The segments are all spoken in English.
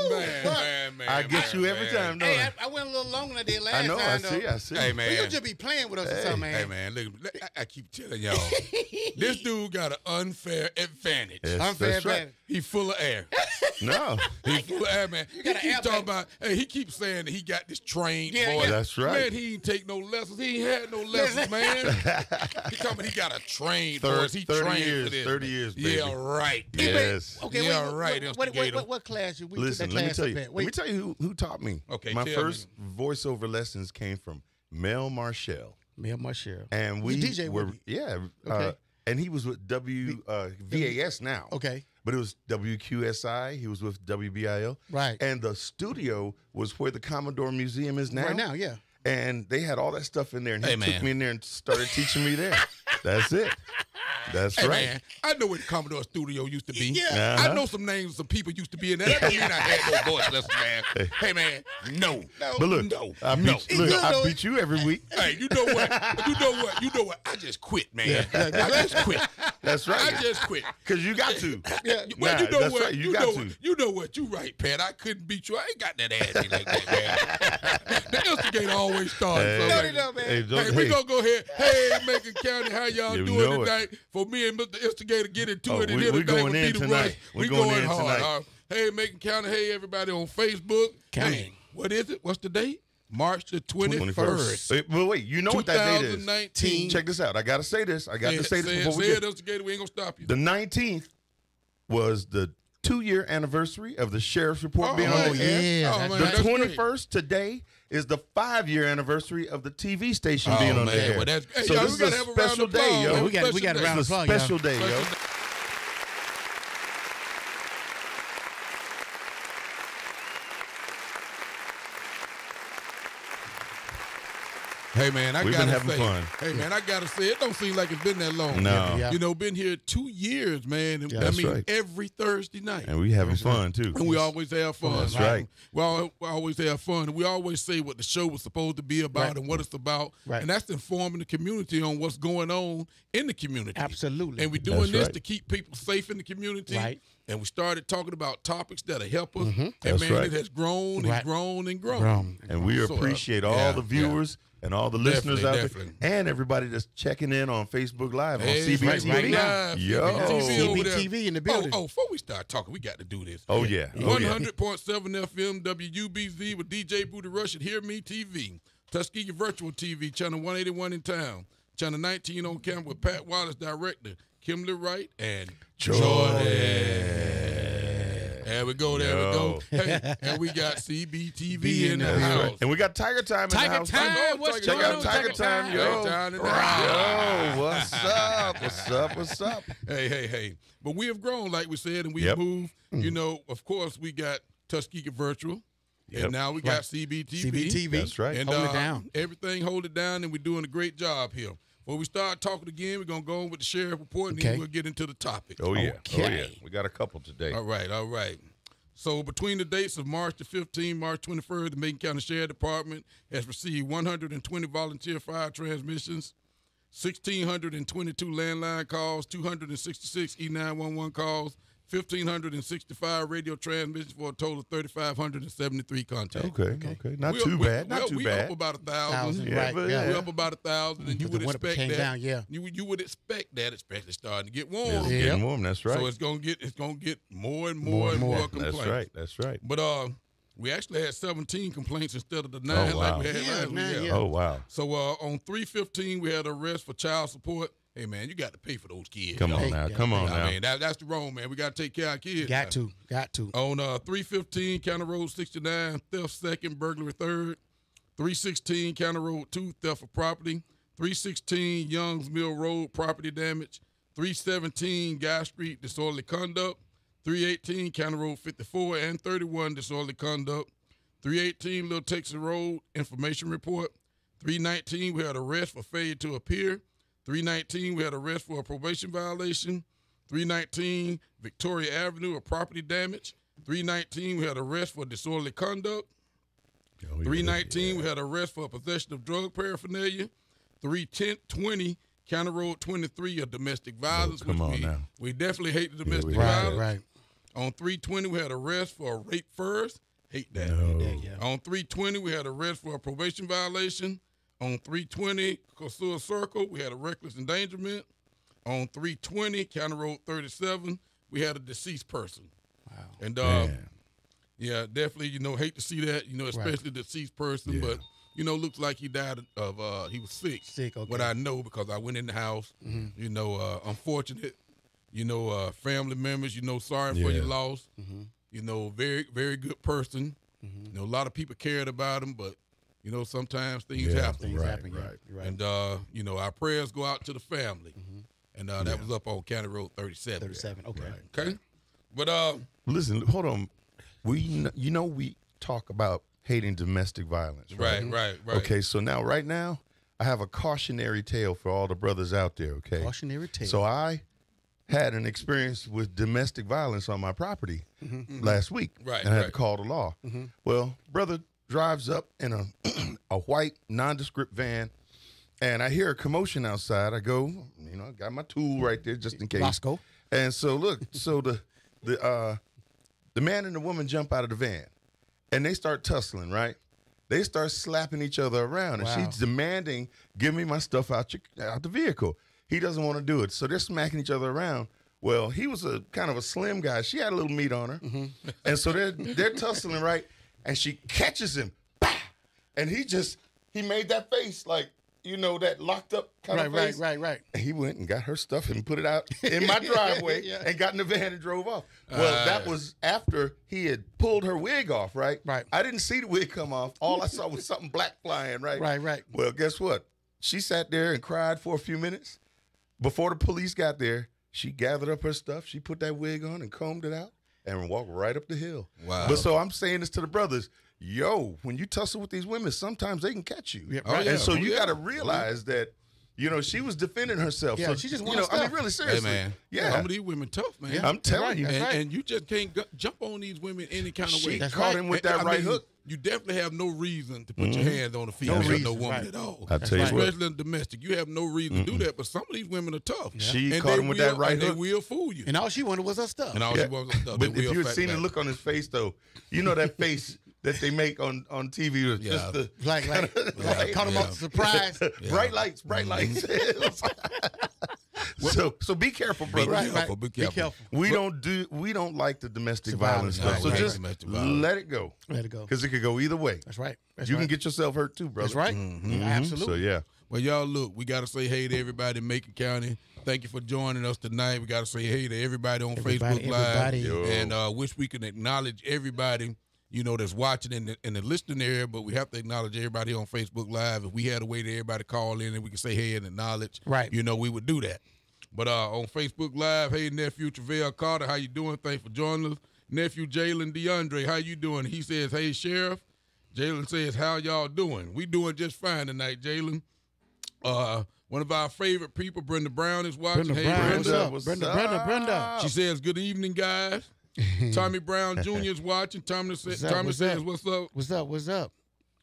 Man. I get you every time, though. Hey, I went a little longer than I did last time. I know, I see. Hey, man. You just be playing with us or something, man. Hey, man, look, I keep telling y'all, this dude got an unfair advantage. Yes, unfair advantage. Right. He full of air. No. He full of air, man. He keeps talking about, he keeps saying that he got this trained boy. Yeah. That's right. Man, he ain't take no lessons. He ain't had no lessons, man. He talking about he got a trained boy. He 30 trained years, for this. 30 years, baby. Yeah, right. Yes. Okay, yeah, right. What class you? Listen, let me tell you. Let me tell you who taught me. Okay, my first voiceover lessons came from Mel Marshall. Mel Marshall. And we DJ were, and he was with VAS now. Okay. But it was WQSI. He was with WBIL. Right. And the studio was where the Commodore Museum is now. Right now, yeah. And they had all that stuff in there. And he took me in there and started teaching me there. That's it. That's right. Man, I know where the Commodore studio used to be. Yeah. I know some names of some people used to be in there. That don't mean I had no voice lessons, man. Hey, man, no. But look, I beat you every week. Hey, you know what? I just quit, man. I just quit. That's right. I just quit. Because you got to. Yeah. Well, you know that's what? Right. You got to. You know what? You right, Pat. I couldn't beat you. I ain't got that ass like that, man. The instigator always starts. Hey, we gonna go ahead. Hey, Macon County, how y'all doing tonight? For me and Mr. Instigator get into it. We're going in tonight. We going hard. Hey, Macon County. Hey, everybody on Facebook. Hey, what is it? What's the date? March the 21st. Wait, you know what that date is? 2019. Check this out. I got to say this. I got to say this before we get. Instigator, we ain't gonna stop you. The 19th was the 2-year anniversary of the Sheriff's Report being on the air. Yeah, the 21st today is the 5-year anniversary of the TV station being on the air. Well, so this is a special day, yo. We got a round of applause. Special day, yo. Hey, man, We've been having fun. Hey, man, I got to say, it don't seem like it's been that long. No. Yeah. You know, been here 2 years, man. And, That's right. every Thursday night. And we having fun, too. And we always have fun. That's right. We always have fun. And we always say what the show was supposed to be about and what it's about. Right. And that's informing the community on what's going on in the community. Absolutely. And we're doing this to keep people safe in the community. Right. And we started talking about topics that'll help us. And, That's man, right. it has grown and grown and grown. And we appreciate all the viewers and all the listeners out there, and everybody that's checking in on Facebook Live on CBTV. Right now. Yo. CBTV in the building. Oh, before we start talking, we got to do this. Oh, yeah. 100.7 FM WUBZ with DJ Booty Rush at Hear Me TV. Tuskegee Virtual TV, channel 181 in town. Channel 19 on camera with Pat Wallace, director. Kimberly Wright and Jordan. There we go. Hey, and we got CBTV in the house. Right. And we got Tiger Time in the house. Check out Tiger Time, yo. Yo, what's up? Hey. But we have grown, like we said, and we've moved. You know, of course, we got Tuskegee Virtual. And now we got CBTV. That's right. And hold it down. Everything hold it down, and we're doing a great job here. When we start talking again, we're going to go on with the sheriff report, and then we'll get into the topic. Oh, yeah. We got a couple today. All right. So between the dates of March the 15th, March 21st, the Macon County Sheriff Department has received 120 volunteer fire transmissions, 1,622 landline calls, 266 E911 calls, 1,565 radio transmissions for a total of 3,573 contacts. Okay. Not too bad. We up about 1,000. We're up about 1,000, and you would expect that. You would expect that, especially starting to get warm. It's getting warm. That's right. So it's gonna get more and more complaints. That's right. But we actually had 17 complaints instead of the 9 like we had last week. Oh wow. So on 3/15 we had an arrest for child support. Hey, man, you got to pay for those kids. Come on now. I mean, that's the wrong, man. We got to take care of our kids. Got to. On 315 County Road 69, theft second, burglary third. 316 County Road 2, theft of property. 316 Youngs Mill Road, property damage. 317 Guy Street, disorderly conduct. 318 County Road 54 and 31, disorderly conduct. 318 Little Texas Road, information report. 319, we had arrest for failure to appear. 319, we had arrest for a probation violation. 319, Victoria Avenue, a property damage. 319, we had arrest for disorderly conduct. 319, we had arrest for possession of drug paraphernalia. 320, County Road 23, a domestic violence. Come on now. We definitely hate the domestic we violence. Right. On 320, we had arrest for a rape first. Hate that. No. Yeah. On 320, we had arrest for a probation violation. On 320, Kosua Circle, we had a reckless endangerment. On 320, County Road 37, we had a deceased person. Wow. And Man. yeah, definitely, hate to see that, especially the deceased person, Yeah. but looks like he died of he was sick. Sick, okay. What I know because I went in the house. Mm-hmm. Unfortunate. Family members. Sorry for your loss. Mm-hmm. Very very good person. Mm-hmm. A lot of people cared about him, but sometimes things happen. Things happen. right. Yeah. You're right. And our prayers go out to the family. And that was up on County Road 37. 37. Okay. Okay. But Listen, hold on. We talk about hating domestic violence, right? right. Okay, so right now, I have a cautionary tale for all the brothers out there, okay? Cautionary tale. So I had an experience with domestic violence on my property last week. Right, And I had to right. call the law. Well, brother drives up in a white nondescript van, and I hear a commotion outside. I go, I got my tool right there just in case. Roscoe. And so look, the man and the woman jump out of the van, and they start tussling, right? They start slapping each other around, and Wow. she's demanding, "Give me my stuff out the vehicle." He doesn't want to do it, so they're smacking each other around. Well, he was a kind of a slim guy. She had a little meat on her, and so they're tussling, right? And she catches him, bah! And he made that face like that locked up kind of face. Right. And he went and got her stuff and put it out in my driveway Yeah. and got in the van and drove off. Well, that was after he had pulled her wig off, right? Right. I didn't see the wig come off. All I saw was something black flying, right? Right. Well, guess what? She sat there and cried for a few minutes. Before the police got there, she gathered up her stuff. She put that wig on and combed it out and walked right up the hill. Wow. But so I'm saying this to the brothers. Yo, when you tussle with these women, sometimes they can catch you. Yeah, right. And so Oh, you yeah. got to realize that, she was defending herself. Yeah, so, she just I wanted mean, stuff. really Hey, seriously. man. Yeah. Some of these women tough, man. I'm telling you. That's right. And you just can't jump on these women any kind of way. She That's caught right. him with And, that I right mean, hook. You definitely have no reason to put your hands on a female, reason, no woman right. at all. I tell you right. what. Especially in domestic, you have no reason to do that. But some of these women are tough. She And caught they him with that will- right and hook. They will fool you. And all she wanted was her stuff. And all Yeah. she wants is stuff. But They if will you had fight seen the back. look on his face, though, that face that they make on TV was just the Like caught him off surprise. bright lights. So be careful, brother. Be careful. We don't like the domestic violence Violence. stuff. So No, we hate just domestic violence. let it go. Let it go. Because it could go either way. That's right. That's You right. can get yourself hurt too, brother. That's right. Absolutely. So yeah. Well, y'all, look, we got to say hey to everybody in Macon County. Thank you for joining us tonight. We got to say hey to everybody on Facebook Live. Yo. And wish we could acknowledge everybody, that's watching in the listening area, but we have to acknowledge everybody on Facebook Live. If we had a way to everybody call in and we could say hey and acknowledge, Right. we would do that. But on Facebook Live, hey, nephew Travell Carter, how you doing? Thanks for joining us. Nephew Jalen DeAndre, how you doing? He says, hey, Sheriff. Jalen says, how y'all doing? We doing just fine tonight, Jalen. One of our favorite people, Brenda Brown, is watching. Brenda hey, Brown, Brenda. what's up? Brenda. She says, good evening, guys. Tommy Brown Jr. is watching. Tommy says, What's up? what's up? What's up?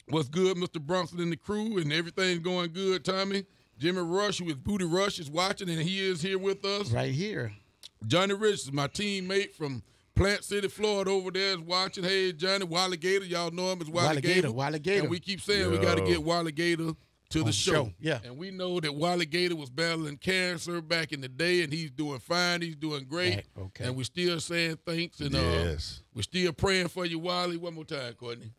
What's good, Mr. Bronson and the crew, and everything's going good, Tommy. Jimmy Rush with Booty Rush is watching, and he is here with us. Right here. Johnny Rich, my teammate from Plant City, Florida, over there is watching. Hey, Johnny, Wally Gator, y'all know him as Wally Gator. Wally Gator. And we keep saying we got to get Wally Gator to the show. Yeah. And we know that Wally Gator was battling cancer back in the day, and he's doing fine. He's doing great. Right, okay. And we still saying thanks, and Yes. we're still praying for you, Wally. One more time, Courtney.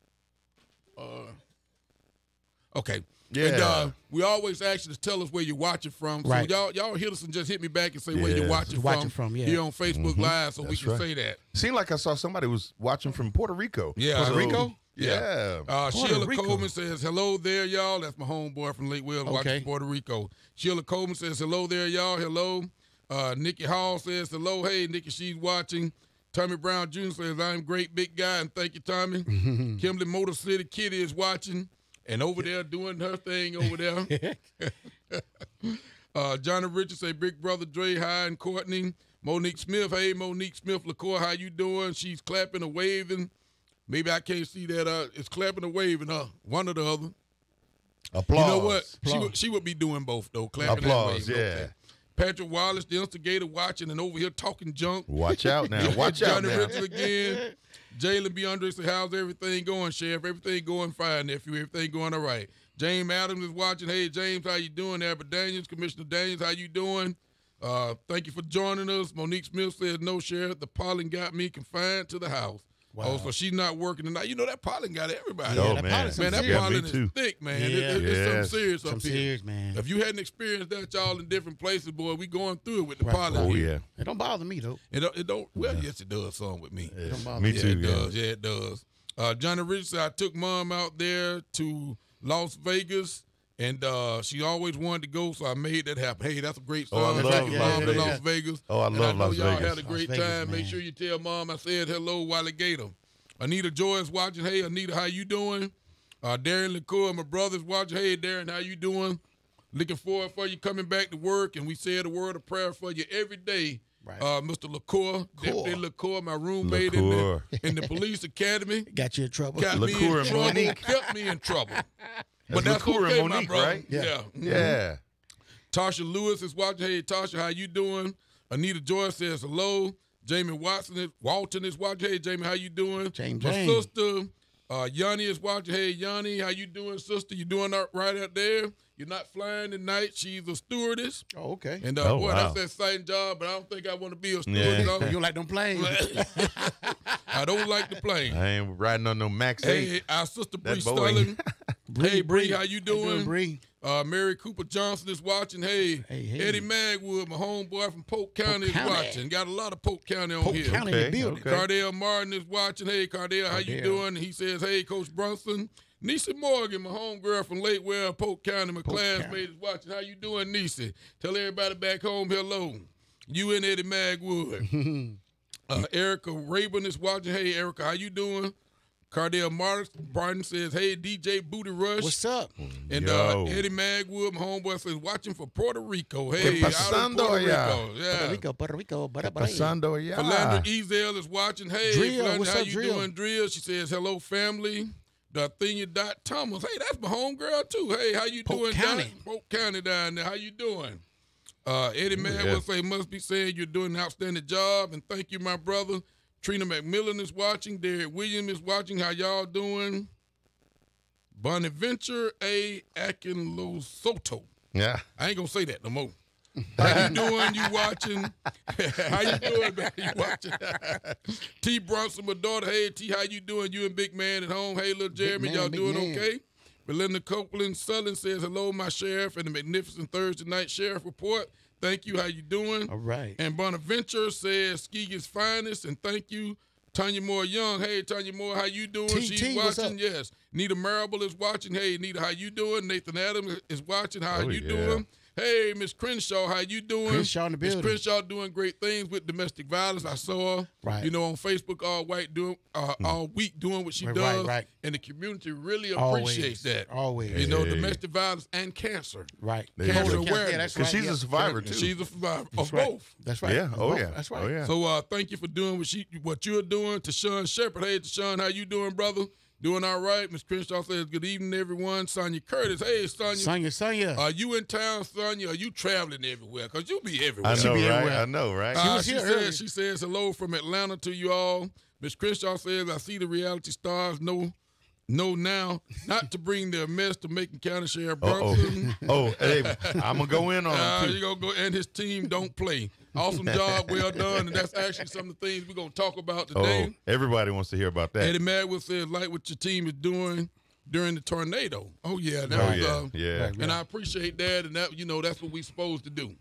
Okay. Yeah. And we always ask you to tell us where you're watching from. Right. So y'all hit us and just hit me back and say where Yeah. you're watching from. Yeah. Here on Facebook Live, so we That's can right. say that. Seemed like I saw somebody was watching from Puerto Rico. Yeah. Puerto Rico? Yeah. Sheila Rico. Coleman says, hello there, y'all. That's my homeboy from Lake Wells watching Okay. Puerto Rico. Sheila Coleman says, hello there, y'all. Hello. Nikki Hall says, hello. Hey, Nikki, she's watching. Tommy Brown Jr. says, I'm great, big guy, and thank you, Tommy. Kimberly Motor City Kitty is watching and over there doing her thing over there. Johnny Richards say, Big Brother Dre, hi, and Courtney. Monique Smith, hey, Monique Smith LaCour, how you doing? She's clapping and waving. Maybe I can't see that. It's clapping and waving, one or the other. Applause. You know what? Applause. She would be doing both though. Clapping Applause, that way. yeah. Patrick Wallace, the instigator, watching and over here talking junk. Watch out now. Watch out Johnny now. Richards again. Jalen B. Andre said, how's everything going, Sheriff? Everything going fine, nephew. Everything going all right. James Adams is watching. Hey, James, how you doing? Albert Daniels, Commissioner Daniels, how you doing? Thank you for joining us. Monique Smith says, no, Sheriff, the pollen got me confined to the house. Wow. Oh, so she's not working tonight. You know that pollen got everybody. Oh, that man. pollen's Man, that Yeah, me pollen too. is thick, man. Yeah. It's Yes. something serious Some up here. serious, man. If you hadn't experienced that, y'all in different places, boy, we going through it with the Right. pollen. Oh, here. yeah. It don't bother me, though. It don't. Well, yes, it does. Some with me. It don't bother Me me. too. Yeah, it yeah. does. Yeah, it does. Johnny Rich said I took Mom out there to Las Vegas, and she always wanted to go, so I made that happen. Hey, that's a great Oh, I song. love Take Las Mom to Vegas. Las Vegas. Oh, I And love I know Las y'all Vegas. had a great Las Vegas, time. Make man. sure you tell Mom I said hello while it gave them. Anita Joy is watching. Hey, Anita, how you doing? Darren LaCour, my brother's watching. Hey, Darren, how you doing? Looking forward for you coming back to work, and we said a word of prayer for you every day. Right. Mr. LaCour, Deputy LaCour, my roommate in LaCour. the police academy. Got you in trouble. Got me LaCour in and trouble, Monique. kept me in trouble. But That's that's LaCour and okay, my Monique, brother. right? Yeah. Yeah. Tasha Lewis is watching. Hey, Tasha, how you doing? Anita Joyce says hello. Jamie Walton is watching. Hey, Jamie, how you doing? James. My sister, Yanni is watching. Hey, Yanni, how you doing, sister? You doing all right out there? You're not flying tonight. She's a stewardess. Oh, okay. And Oh, boy, wow. that's an exciting job, but I don't think I want to be a steward. Yeah. You know? You don't like them planes? I don't like the plane. I ain't riding on no Max 8. Hey, our sister Bree That Boeing. Sterling. Hey, Bree, how you doing? Bree? Mary Cooper Johnson is watching. Hey, Hey. Eddie Magwood, my homeboy from Polk County, County. is watching. Got a lot of Polk County on Polk here. County in Okay, the building. okay. Cardell Martin is watching. Hey, Cardell, how you Cardell. doing? He says, hey, Coach Brunson. Nisa Morgan, my homegirl from Lakewell, Polk County, my classmate County. is watching. How you doing, Nisa? Tell everybody back home hello. You and Eddie Magwood. Erica Rayburn is watching. Hey, Erica, how you doing? Cardell Martin says, hey, DJ Booty Rush. What's up? And Yo. Eddie Magwood, my homeboy, says, watching for Puerto Rico. Hey, ¿Qué out of pasando Puerto allá? Rico. Yeah. Puerto Rico. Pasando ya. Philander Ezel is watching. Hey, Drill, Philander, what's how up, you Drill? doing, Drill? She says, hello, family. Dathenia Dot Thomas. Hey, that's my homegirl, too. Hey, how you Polk doing, County. down Polk County down there? How you doing? Eddie Mann will say, must be saying you're doing an outstanding job, and thank you, my brother. Trina McMillan is watching. Derek Williams is watching. How y'all doing? Bonaventure A. Akinlo Soto. Yeah. I ain't gonna say that no more. How you doing? You watching? How you doing, man? You watching? T. Bronson, my daughter. Hey, T, how you doing? You and Big Man at home. Hey, little Jeremy, Man, y'all Big doing Man. okay? Belinda Copeland Sullivan says, hello, my sheriff, and the magnificent Thursday night sheriff report. Thank you. How you doing? All right. And Bonaventure says, Skeegan's finest, and thank you. Tanya Moore Young. Hey, Tanya Moore, how you doing? TT, She's what's watching. up? Yes. Nita Marable is watching. Hey, Nita, how you doing? Nathan Adams is watching. How Oh, you yeah. doing? Hey, Miss Crenshaw, how you doing? Crenshaw in the Miss building. Crenshaw doing great things with domestic violence. I saw her, Right. you know, on Facebook all week doing what she Right, does. right. And the community really Always. appreciates that. Always. You know, Hey. domestic violence and cancer. Right. There you Cancer go. awareness. Yeah, that's Because right. she's yeah. a survivor, too. She's a survivor of That's right. both. That's right. Yeah. Oh, Both. yeah. That's right. Oh, yeah. So thank you for doing what you're doing. To Sean Shepard. Hey, Sean, how you doing, brother? Doing all right. Miss Crenshaw says, good evening, everyone. Sonia Curtis. Hey, Sonia. Sonya. Are you in town, Sonia? Are you traveling everywhere? Because you be everywhere. I know, be right? everywhere. I know, right? was here earlier. She says hello from Atlanta to you all. Miss Crenshaw says, I see the reality stars know now not to bring their mess to Macon County Sheriff Brunson. Oh, hey, I'm going to go in on him, You too. gonna go and his team don't play. Awesome job, well done, and that's actually some of the things we're gonna talk about today. Oh, everybody wants to hear about that. Eddie Madwood says, like what your team is doing during the tornado. Oh yeah, that Oh, was, yeah. right. and I appreciate that, and that that's what we supposed to do.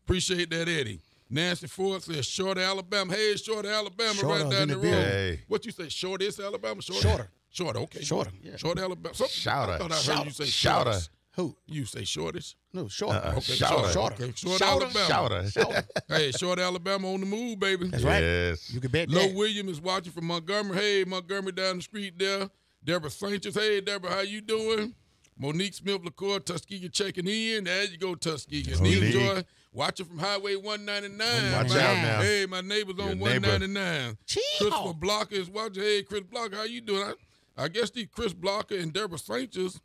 Appreciate that, Eddie. Nancy Ford says, Shorter, Alabama. Hey, Shorter, Alabama, Shorter right down in the the road. building. Hey. What you say, Shortest, Alabama? Shorter. Shorter, okay. Shorter, yeah. Shorter, Alabama. Shouter. I thought I heard you say Shouter. shortest. Who? You say shortest? No, shorter. Uh-uh. Okay, Shouter. Shorter. Okay, Shorter, Shouter. Alabama. Shouter. Hey, Short Alabama on the move, baby. That's right. Yes. You can bet Low that. Williams is watching from Montgomery. Hey, Montgomery down the street there. Deborah Sanchez. Hey, Deborah, how you doing? Monique Smith LaCour, Tuskegee checking in. There you go, Tuskegee. Neil Monique. Joy watching from Highway 199. Watch man. out now. Hey, my neighbor's Your on neighbor. 199. Chee-haw. Christopher Blocker is watching. Hey, Chris Blocker, how you doing? I guess Chris Blocker and Deborah Sanchez,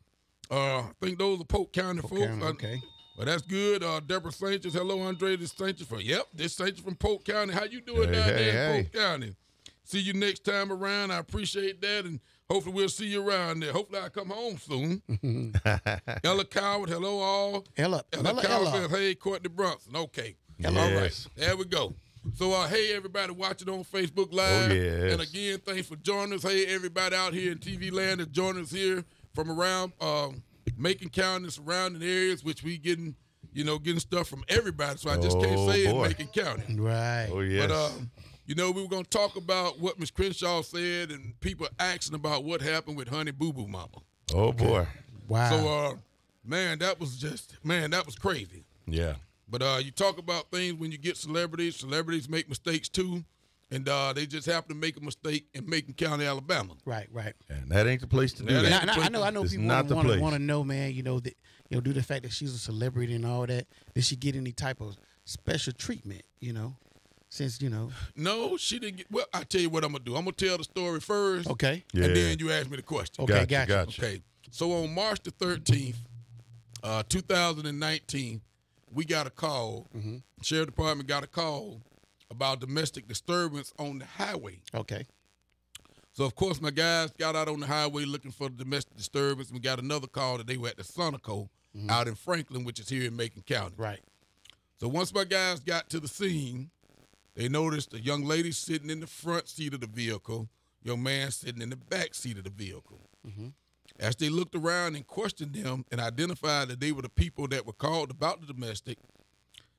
I think those are Polk County folks. County, okay. Well, that's good. Deborah Sanchez. Hello, Andre. This Sanchez from, this Sanchez from Polk County. How you doing down there in Polk County? See you next time around. I appreciate that, and hopefully we'll see you around there. Hopefully I come home soon. Ella Coward. Hello, all. Ella Coward says, hey, Courtney Brunson. Okay. Yes. All right. There we go. So, hey, everybody watching on Facebook Live. Oh, yes. And again, thanks for joining us. Hey, everybody out here in TV land that's joining us here from around Macon County and surrounding areas, which we getting stuff from everybody. So I just can't say it, Macon County. Right. Oh, yes. But, we were going to talk about what Ms. Crenshaw said and people asking about what happened with Honey Boo Boo Mama. Oh, boy. Wow. So, man, that was crazy. Yeah. But you talk about things when you get celebrities. Celebrities make mistakes too, and they just happen to make a mistake in Macon County, Alabama. Right. And that ain't the place to do that. And I know It's people not the want place. to know, man. Due to the fact that she's a celebrity and all that, did she get any type of special treatment? Since No, she didn't get. Well, I tell you what I'm gonna do. I'm gonna tell the story first. Okay. Yeah. And then you ask me the question. Okay. Gotcha. Okay. So on March the 13th, 2019, we got a call. Mm-hmm. Sheriff Department got a call about domestic disturbance on the highway. Okay. So, of course, my guys got out on the highway looking for the domestic disturbance. We got another call that they were at the Sunoco out in Franklin, which is here in Macon County. Right. So once my guys got to the scene, they noticed a young lady sitting in the front seat of the vehicle, young man sitting in the back seat of the vehicle. Mm-hmm. As they looked around and questioned them and identified that they were the people that were called about the domestic,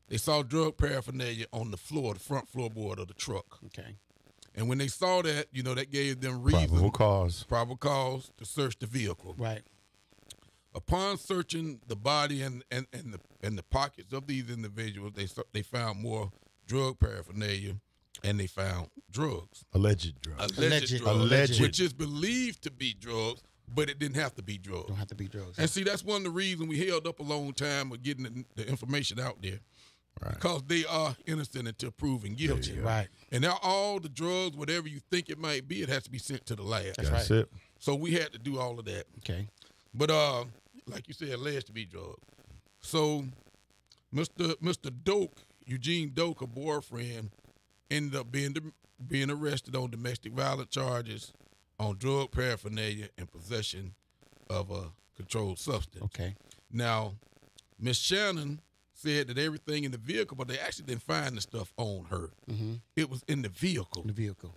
they saw drug paraphernalia on the floor, the front floorboard of the truck. Okay. And when they saw that, that gave them reason, probable cause to search the vehicle. Right. Upon searching the body and the pockets of these individuals, they found more drug paraphernalia, and they found drugs. Alleged drugs. Alleged, which is believed to be drugs, but it didn't have to be drugs. Don't have to be drugs. And see, that's one of the reasons we held up a long time of getting the information out there. Right. Because they are innocent until proven guilty. Right. And now all the drugs, whatever you think it might be, it has to be sent to the lab. That's it. So we had to do all of that. Okay. But like you said, alleged to be drugs. So Mr. Doak, Eugene Doak, a boyfriend, ended up being arrested on domestic violence charges, on drug paraphernalia, and possession of a controlled substance. Okay. Now, Miss Shannon said that everything in the vehicle, but they actually didn't find the stuff on her. Mm-hmm. It was in the vehicle.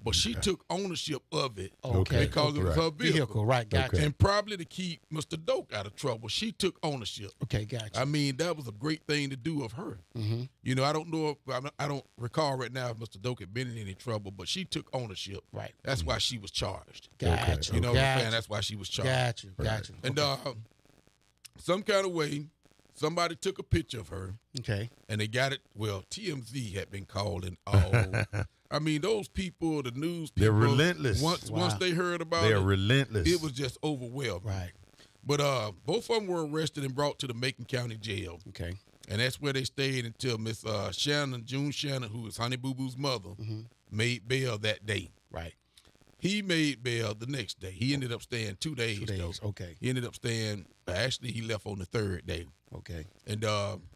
But she took ownership of it Okay. because it was her vehicle. Right. Gotcha. Okay. And probably to keep Mr. Doak out of trouble, she took ownership. Okay. Gotcha. I mean, that was a great thing to do of her. Mm-hmm. I don't know I don't recall right now if Mr. Doak had been in any trouble, but she took ownership. Right. That's why she was charged. Gotcha. You know what I'm saying? Gotcha. That's why she was charged. Gotcha. And some kind of way, somebody took a picture of her. Okay. And they got it. Well, TMZ had been called and all. I mean, those people, the news people. They're relentless. Once they heard about They're it, relentless. it was just overwhelming. Right. But both of them were arrested and brought to the Macon County Jail. Okay. And that's where they stayed until Miss June Shannon, who is Honey Boo Boo's mother, made bail that day. Right. He made bail the next day. He ended up staying 2 days. 2 days. Though. Okay. He ended up staying. Actually, he left on the third day. Okay. And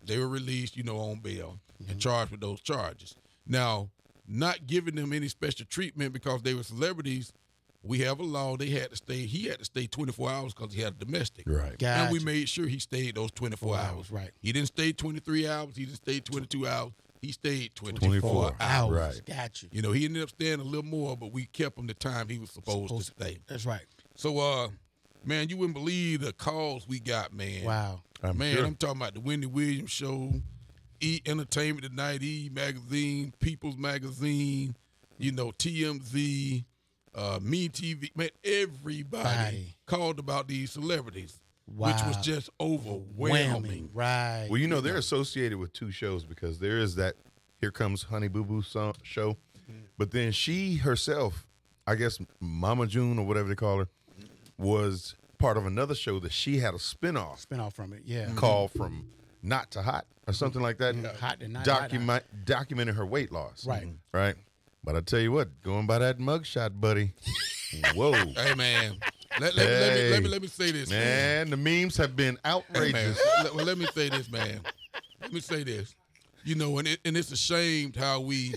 they were released, on bail and charged with those charges. Now, not giving them any special treatment because they were celebrities, we have a law. He had to stay 24 hours because he had a domestic. Right. Gotcha. And we made sure he stayed those 24 hours. Right. He didn't stay 23 hours. He didn't stay 22 hours. He stayed 24 24 hours. Right. Gotcha. He ended up staying a little more, but we kept him the time he was supposed to stay. That's right. So, man, you wouldn't believe the calls we got, man. Wow. I'm Man, sure. I'm talking about the Wendy Williams Show, E! Entertainment Tonight, E! Magazine, People's Magazine, TMZ, Me TV. Man, everybody called about these celebrities, which was Wow. just overwhelming. Right. Well, they're associated with two shows because there is that Here Comes Honey Boo Boo show, but then she herself, I guess Mama June or whatever they call her, was part of another show that she had a spinoff Spin off from it. Yeah. called From Not to Hot or something like that. Hot to Not. Documenting her weight loss. Right. Right. But I tell you what, going by that mugshot, buddy. Whoa. Hey, man. Let me say this, Man, the memes have been Hey, man, outrageous. let me say this, man. Let me say this. You know, and it's ashamed how we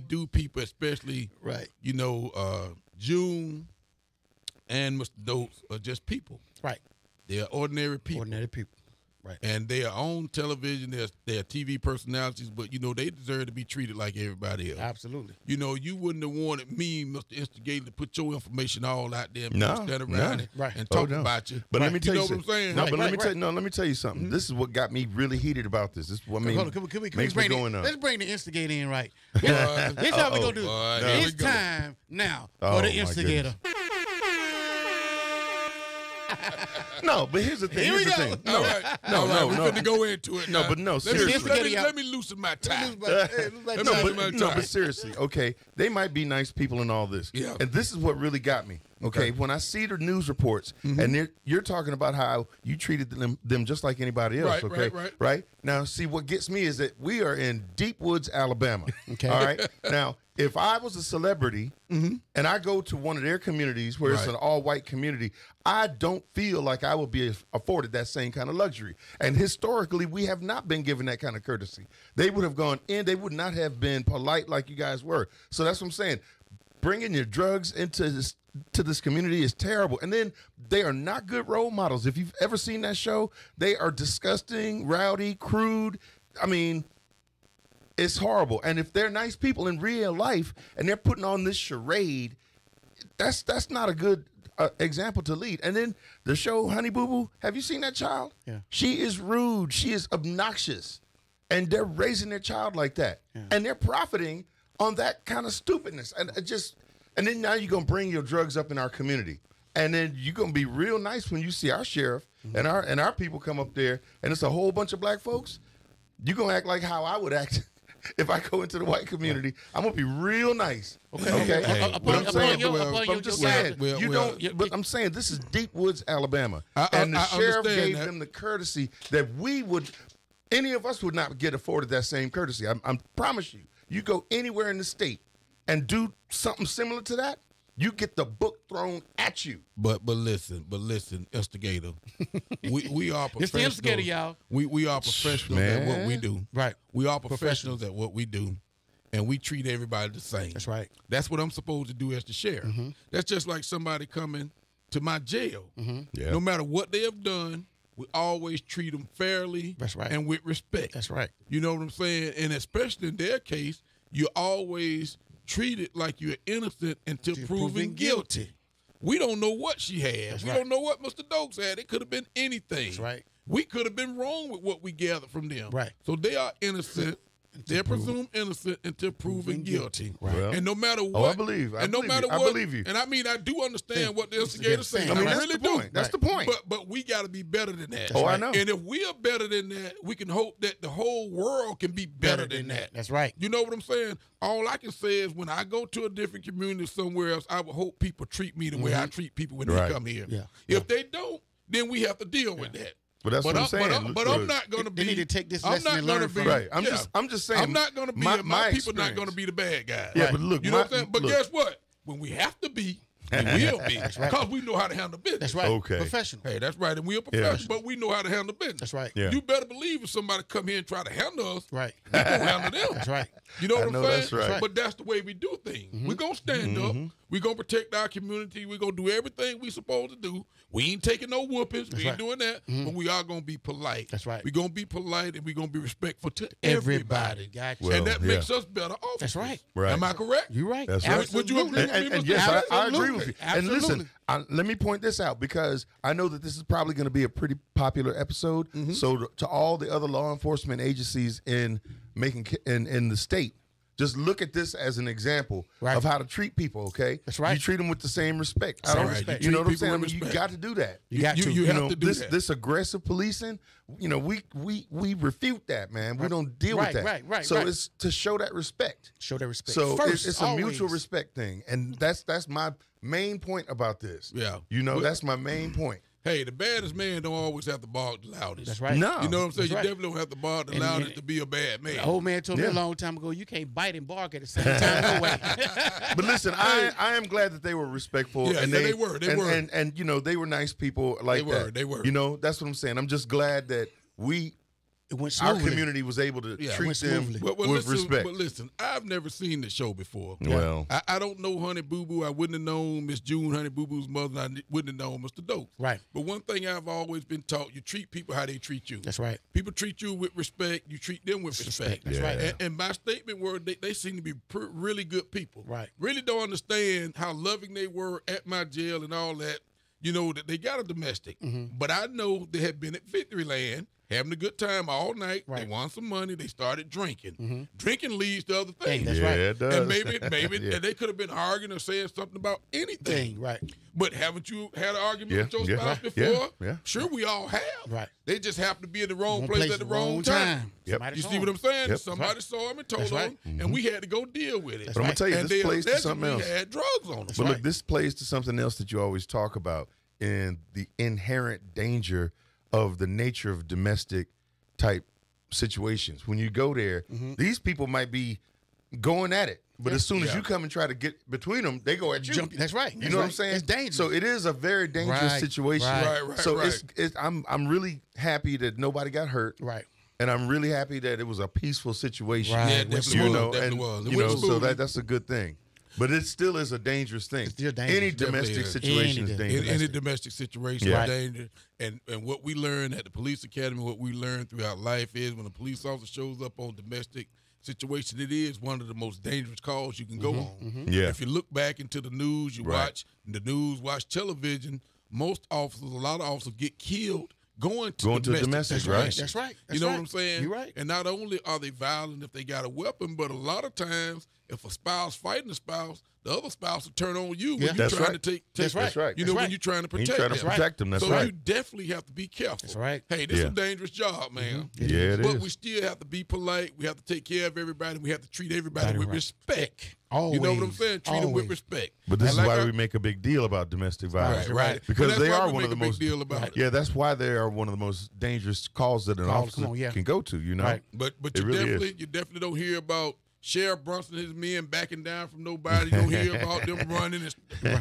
do people, especially Right. you know, June and Mr. Dokes are just people. Right. They are ordinary people. Ordinary people. Right. And they are on television. They're TV personalities, but, you know, they deserve to be treated like everybody else. Absolutely. You know, you wouldn't have wanted me, Mr. Instigator, to put your information all out there and No, stand no. around Right. and Oh, talk no. about you. But let me You tell you, know what I'm something. saying? No, Right, but let right, me right. tell you, let me tell you something. This is what got me really heated about this. This is what I mean. Hold on, can we makes me bring going up. let's bring the instigator in right. Boy, Here's how we gonna do boy, it. here we It's go. time now Oh, for the my instigator. No, but here's the thing. Here we Here's the go. thing. All No, right, no, all right, no, we're no. going to go into it. No, now. but no, Let me- seriously. Let me loosen my tie. No, my but tie. seriously, okay, they might be nice people and all this. Yeah. And this is what really got me. Okay, when I see the news reports and you're talking about how you treated them just like anybody else. Right, Okay, right. Now, see, what gets me is that we are in Deep Woods, Alabama. Okay. All right. Now, if I was a celebrity and I go to one of their communities where it's Right. an all-white community, I don't feel like I would be afforded that same kind of luxury. And historically, we have not been given that kind of courtesy. They would have gone in. They would not have been polite like you guys were. So that's what I'm saying. Bringing your drugs into this community is terrible. And then they are not good role models. If you've ever seen that show, they are disgusting, rowdy, crude. I mean, it's horrible. And if they're nice people in real life and they're putting on this charade, that's not a good example to lead. And then the show Honey Boo Boo, have you seen that child? Yeah. She is rude. She is obnoxious. And they're raising their child like that. Yeah. And they're profiting on that kind of stupidness. And then now you're going to bring your drugs up in our community. And then you're going to be real nice when you see our sheriff and our people come up there and it's a whole bunch of black folks. You're going to act like how I would act if I go into the white community. I'm going to be real nice. Okay. But I'm saying this is Deep Woods, Alabama. And the I sheriff understand gave that. them the courtesy that any of us would not get afforded that same courtesy. I promise you. You go anywhere in the state and do something similar to that, you get the book thrown at you. But listen, instigator. we are professionals. It's the instigator, y'all. We are professionals at what we do. Right. We are professionals at what we do, and we treat everybody the same. That's right. That's what I'm supposed to do as the sheriff. That's just like somebody coming to my jail. Yeah. No matter what they have done, we always treat them fairly. That's right. And with respect. That's right. You know what I'm saying? And especially in their case, you always treat it like you're innocent until proven guilty. We don't know what she had. That's We right. don't know what Mr. Dokes had. It could have been anything. That's right. We could have been wrong with what we gathered from them. Right. So they are innocent. They're presumed innocent until proven guilty. Right. Well, And no matter what, I believe no matter you. I what, believe you. And I mean, I do understand what the instigator's saying. I mean, I that's really the point. do. That's the point. But we got to be better than that. Oh, I know. And if we are better than that, we can hope that the whole world can be better than that. That's right. You know what I'm saying? All I can say is when I go to a different community somewhere else, I would hope people treat me the way I treat people when Right. they come here. Yeah. If they don't, then we have to deal with that. But that's what I'm saying. But I'm not going to They be. need to take this I'm lesson not and gonna learn be. from it. Right. I'm just saying. I'm not going to be. My people not going to be the bad guys. Yeah, but look, you know what I'm saying. But look. guess what? When we have to be, we will be. right. Because we know how to handle business. That's right. Okay. Professional. Hey, that's right. And we are professionals, but we know how to handle business. That's right. Yeah. You better believe if somebody come here and try to handle us, Right. we gonna handle them. That's right. You know what I I'm know saying? that's right. But that's the way we do things. We're going to stand up. We're going to protect our community. We're going to do everything we supposed to do. We ain't taking no whoopings. We ain't right. doing that. But we are going to be polite. That's right. We're going to be polite and we're going to be respectful to Everybody. everybody. Got you. Well, And that yeah. makes us better officers. That's right. Right. Am I correct? You're right. That's right. Would you agree with me, And Mr. yes, I agree Absolutely. with you. Absolutely. And listen, let me point this out because I know that this is probably going to be a pretty popular episode. So to all the other law enforcement agencies in the state, just look at this as an example Right. of how to treat people. Okay, That's right. You treat them with the same respect. Same respect. respect. You know Treat what I'm people saying? I with mean, you respect. got to do that. You got to. You have know, to do this that. this aggressive policing, we refute that, man. We don't deal Right, with that. right. So it's to show that respect. Show their respect. So First, it's a always. mutual respect thing, and that's my main point about this. Yeah. You know, that's my main point. hey, the baddest man don't always have to bark the loudest. That's right. No. You know what I'm saying? That's You right. definitely don't have to bark the loudest to be a bad man. The old man told me Yeah. a long time ago, you can't bite and bark at the same time. No way. But listen, I am glad that they were respectful. Yeah, and yeah, they were. They and, were. And you know, they were nice people like They were, that. they were. You know, that's what I'm saying. I'm just glad that It went our smoothly. community was able to Yeah. treat Went them smoothly. Well, with listen, respect. But listen, I've never seen the show before. Well, I don't know Honey Boo Boo. I wouldn't have known Miss June, Honey Boo Boo's mother. And I wouldn't have known Mr. Dope. Right. But one thing I've always been taught: you treat people how they treat you. That's right. People treat you with respect. You treat them with respect. That's Yeah. right. And my statement were they seem to be really good people. Right. Really don't understand how loving they were at my jail and all that. You know, that they got a domestic. Mm-hmm. But I know they had been at Victory Land having a good time all night. Right. They won some money. They started drinking. Drinking leads to other things. That's yeah, right. it does. And maybe Yeah. and they could have been arguing or saying something about anything. Thing, right. But haven't you had an argument Yeah, with your yeah, spouse yeah, before? yeah. Sure, we all have. Right. They just happen to be in the wrong Wrong place at the wrong time. Yep. Somebody You saw see what him. I'm saying? Yep. Somebody saw him and told That's right. him, and we had to go deal with it. That's But I'm gonna tell you, and this they plays to something allegedly else. had drugs on them. But look, right. this plays to something else that you always talk about in the inherent danger of the nature of domestic type situations. When you go there, these people might be going at it, but as soon as Yeah. you come and try to get between them, they go at you. Jump. That's right. You That's know what right. I'm saying? It's dangerous. So it is a very dangerous Right, situation. right. So Right. I'm really happy that nobody got hurt. Right. And I'm really happy that it was a peaceful situation. Right. Yeah, Yeah, it definitely You was. know, Definitely and was. It you went know, so smoothly. that's a good thing. But it still is a dangerous thing. It's still dangerous. Any Definitely domestic is. situation is Any dangerous. in any domestic situation Yeah. is danger. And what we learn at the police academy, what we learn throughout life is when a police officer shows up on domestic situation, it is one of the most dangerous calls you can go on. Yeah. If you look back into the news, you Right. watch the news, watch television, most officers, a lot of officers get killed going to domestic, situations. right. That's right. You That's know right. what I'm saying? You're right. And not only are they violent if they got a weapon, but a lot of times if a spouse fighting a spouse, the other spouse will turn on you when Yeah. you're That's trying right. to take That's right. That's right. you know, That's when right. you're trying to You protect try to them. protect them. That's so right. you definitely have to be careful. That's right. Hey, this Yeah. is a dangerous job, man. Yeah, it But is. we still have to be polite. We have to take care of everybody. We have to treat everybody with Right. respect. Always. You know what I'm saying? Treat them with Always. respect. But this And is like why I- we make a big deal about domestic violence. Right. Because And that's they why are we one of make the a big most deal about it. Yeah, that's why they are one of the most dangerous calls that an officer come on, yeah. can go to, you know. Right. But It you really is. definitely don't hear about Sheriff Brunson and his men backing down from nobody. You don't hear about them running.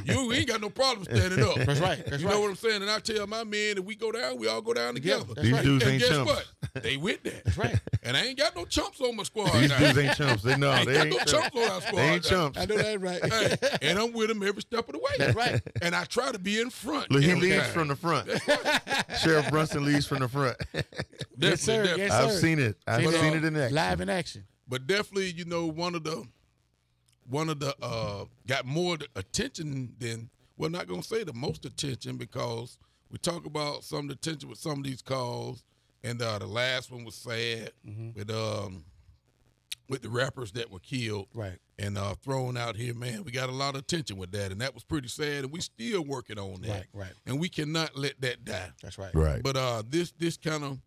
You ain't got no problem standing up. That's right. That's You right. know what I'm saying? And I tell my men that we go down, we all go down together. that's These right. dudes And ain't guess chumps. what? They with that. That's right. And I ain't got no chumps on my squad. These now. dudes ain't chumps. They know I ain't they got ain't no chumps on our squad. They ain't now. chumps. I know that right. Hey, and I'm with them every step of the way. That's right. And I try to be in front. Look, he every leads time. from the front. Sheriff Brunson leads from the front. Yes, sir. Definitely. Yes, I've sir. seen it. I've Seen seen it in action. Live in action. But definitely, you know, one of the got more attention than, well, not gonna say the most attention, because we talk about some of the attention with some of these calls, and the last one was sad with the rappers that were killed Right. and thrown out here. Man, we got a lot of attention with that, and that was pretty sad, and we still working on that. Right. And we cannot let that die. That's right. Right. But this kind of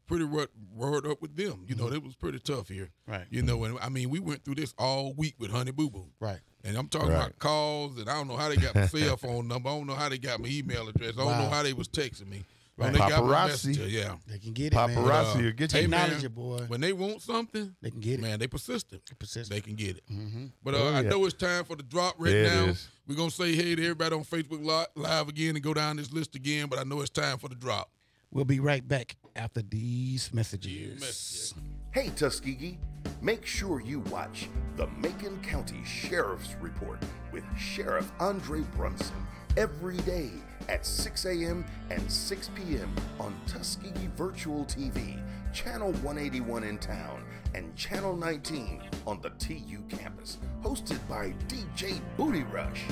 pretty word up with them. You know, it was pretty tough here. Right. You know, and I mean, we went through this all week with Honey Boo Boo. Right. And I'm talking Right. about calls, and I don't know how they got my cell phone number. I don't know how they got my email address. I don't know Wow. how they was texting me. Right. They got my Paparazzi. messenger, yeah. They can get it, man. Paparazzi will get you. Hey, man, Technology, boy. when they want something, They can get it. man, they persistent. Persistent. They can get it. Mm-hmm. But Oh, I yeah. know it's time for the drop right There it now. is. We're going to say hey to everybody on Facebook Live again and go down this list again, but I know it's time for the drop. We'll be right back after these messages. Messages. Hey Tuskegee, make sure you watch the Macon County Sheriff's Report with Sheriff Andre Brunson every day at 6 a.m. and 6 p.m. on Tuskegee Virtual TV, Channel 181 in town, and Channel 19 on the TU campus, hosted by DJ Booty Rush.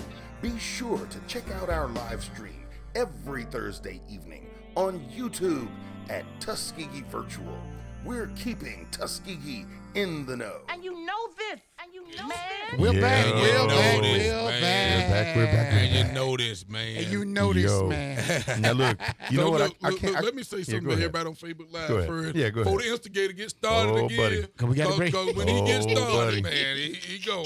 Be sure to check out our live stream every Thursday evening on YouTube at Tuskegee Virtual. We're keeping Tuskegee in the know. And you know this. And you know this. We're Yeah. back. You We're know back. this, We're man. back. We're back. And you know this, man. And you know this, Yo. man. Now look, you So know what? look, I look, can't. look, I- let me say Yeah, something go to ahead. everybody on Facebook Live Go ahead. first. Yeah, go Before ahead. the instigator gets started Oh, again. buddy. 'Cause we gotta break- Cause when he gets Oh, started, buddy. man, he go.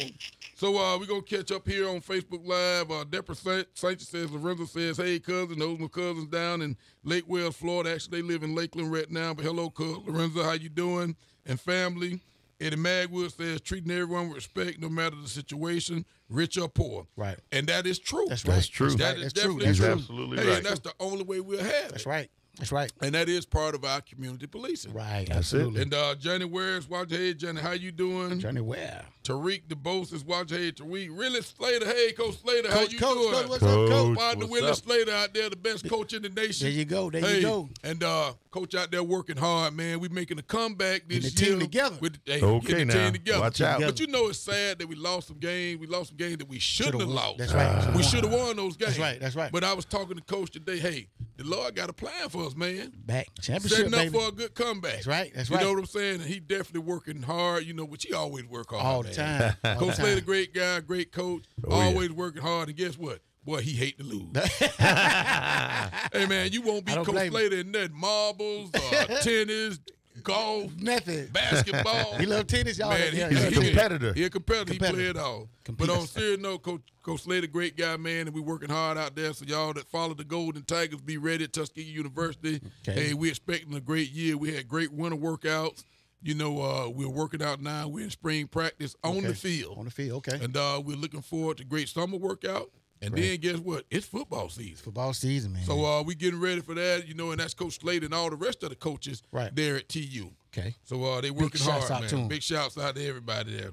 So we're going to catch up here on Facebook Live. Deborah Sanchez says, Lorenzo says, hey, cousin. Those are my cousins down in Lake Wales, Florida. Actually, they live in Lakeland right now. But hello, Lorenzo. How you doing? And family. Eddie Magwood says, treating everyone with respect no matter the situation, rich or poor. Right. And that is true. That's right. That's true. That That's is true. definitely That's true. absolutely Hey, right. and that's the only way we'll have That's it. right. That's right. And that is part of our community policing. Right. That's it. Absolutely. And Johnny Ware's watching. Hey, Johnny, how you doing? Johnny Ware. Tariq DeBose is watching. Hey, Tariq. Really, Slater. Hey, Coach Slater, how you Coach, doing? what's up, Coach? Partner what's Willie up? Slater out there, the best coach in the nation. There you go. There Hey, you go. and Coach out there working hard, man. We making a comeback this Getting the team year. together. Okay, getting the now. team together. Watch out. But you know it's sad that we lost some games. We lost some games that we shouldn't have lost. That's right. We should have won those games. That's right. That's right. But I was talking to Coach today. Hey, the Lord got a plan for us, man. Back championship, Setting up baby. for a good comeback. That's right. That's You right. know what I'm saying? And he definitely working hard, which he always work hard. All the man. time. All the Coach time. Slater, great guy, great coach, Oh, yeah. always working hard. And guess what? Boy, he hate to lose. Hey, man, you won't I beat don't Coach blame him. Slater in that marbles, tennis, golf, Nothing. basketball. He love tennis, y'all. Man, Yeah, He's yeah, a yeah. competitor. He a competitor. He Competitor. play it all. Compete. But on serious note, Coach Slater, great guy, man, and we working hard out there. So y'all that follow the Golden Tigers, be ready at Tuskegee University. Okay. Hey, we expecting a great year. We had great winter workouts. We're working out now. We're in spring practice on the Okay. field. On the field, okay. And we're looking forward to great summer workout. And then guess what? It's football season. Football season, man. So we getting ready for that, and that's Coach Slater and all the rest of the coaches Right. there at TU. okay. So they working shouts hard, out to man. 'em. Big shouts out to everybody there.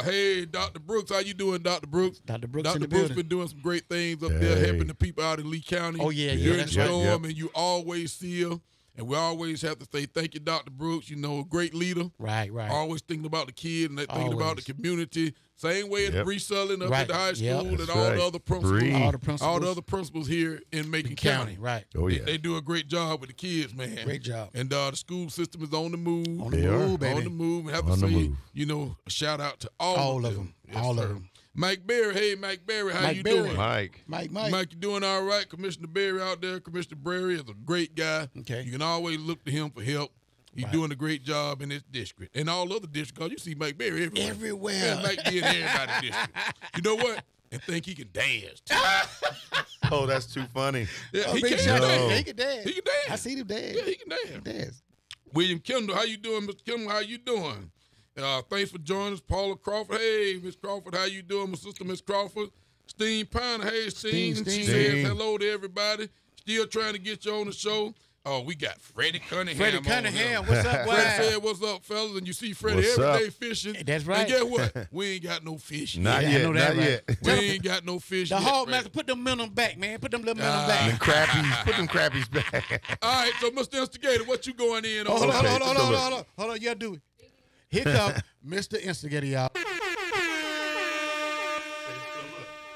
Hey, Dr. Brooks, how you doing, Dr. Brooks? Dr. Brooks Dr. in the Brooks building. been doing some great things up there, Hey. helping the people out in Lee County. Oh, yeah, yeah, during that's the right. storm, Yep. and you always see her. And we always have to say thank you, Dr. Brooks. Great leader. Right, right. Always thinking about the kid and thinking about the Always. community. Same way as Yep. Bree Sullivan up Right. at the high school Yep. and That's all right. the other principals. Bree. All the principals. All the other principals here in Macon County. Right. Oh, yeah. They do a great job with the kids, man. Great job. And the school system is on the move. On the They are. move, baby. On the move. And have On to the say, move. a shout out to all All of of them. them. All of sir. them. Mike Berry. Hey, Mike Berry, how Mike you Berry. doing? Mike. Mike. Mike, you doing all right? Commissioner Berry out there. Commissioner Berry is a great guy. Okay. You can always look to him for help. He's Right. doing a great job in his district. And all other districts, because you see Mike Berry everywhere. Everywhere. Yeah, Mike be in everybody's district. You know what? And think he can dance, too. Oh, that's too funny. Yeah, Oh, he big can shout out. dance. He can dance. He can dance. I see him dance. Yeah, he can dance. Dance. William Kendall, how you doing, Mr. Kendall? How you doing? Thanks for joining us, Paula Crawford. Hey, Miss Crawford, how you doing, my sister, Miss Crawford? Steen Pine, hey, Steen. Steen, She Steen. says hello to everybody. Still trying to get you on the show. Oh, we got Freddie Cunningham. Freddie on Cunningham, here. what's up, boy? Freddie said, "What's up, fellas?" And you see Freddie What's every up? day fishing. That's right. And guess what? We ain't got no fish. Not Yeah, I yet. know that Not right. yet. We ain't got no fish. The yet, Hog Freddie. Master, put them men on back, man. Put them little men on Them back. crappies. Put them crappies back. All right, so Mr. Instigator, what you going in on? Hold on, Okay, hold on, hold so on, look. hold on, hold on. You gotta do it. Here come Mr. Instigator, y'all.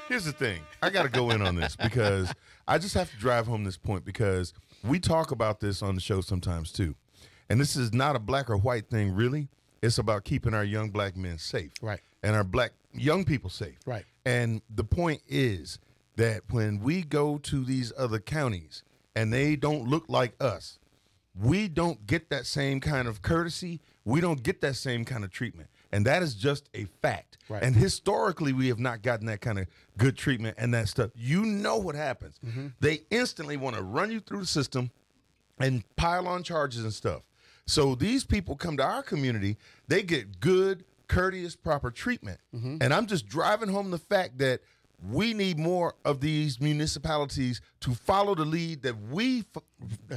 Here's the thing. I got to go in on this because I just have to drive home this point because we talk about this on the show sometimes too. And this is not a black or white thing, really. It's about keeping our young black men safe. Right. And our black young people safe. Right. And the point is that when we go to these other counties and they don't look like us, we don't get that same kind of courtesy. We don't get that same kind of treatment. And that is just a fact. Right. And historically, we have not gotten that kind of good treatment and that stuff. You know what happens. They instantly want to run you through the system and pile on charges and stuff. So these people come to our community, they get good, courteous, proper treatment. And I'm just driving home the fact that we need more of these municipalities to follow the lead that we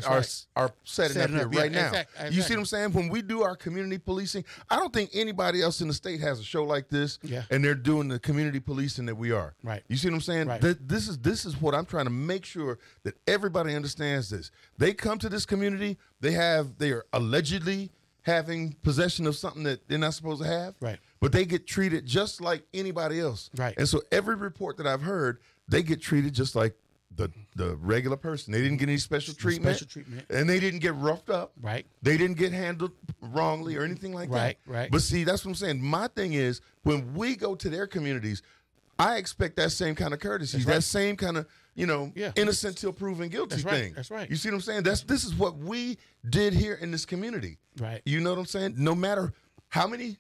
are setting up Setting here up, yeah, right now. exactly. You see what I'm saying? When we do our community policing, I don't think anybody else in the state has a show like this, Yeah. and they're doing the community policing that we are. Right. You see what I'm saying? Right. This is what I'm trying to make sure that everybody understands this. They come to this community, they are allegedly having possession of something that they're not supposed to have. Right. But they get treated just like anybody else. Right. And so every report that I've heard, they get treated just like the regular person. They didn't get any special treatment. Special treatment. And they didn't get roughed up. Right. They didn't get handled wrongly or anything like Right, that. right. But see, that's what I'm saying. My thing is when we go to their communities, I expect that same kind of courtesy, that same kind of, Yeah. innocent till proven guilty That's right, thing. that's right. You see what I'm saying? This is what we did here in this community. Right. You know what I'm saying? No matter how many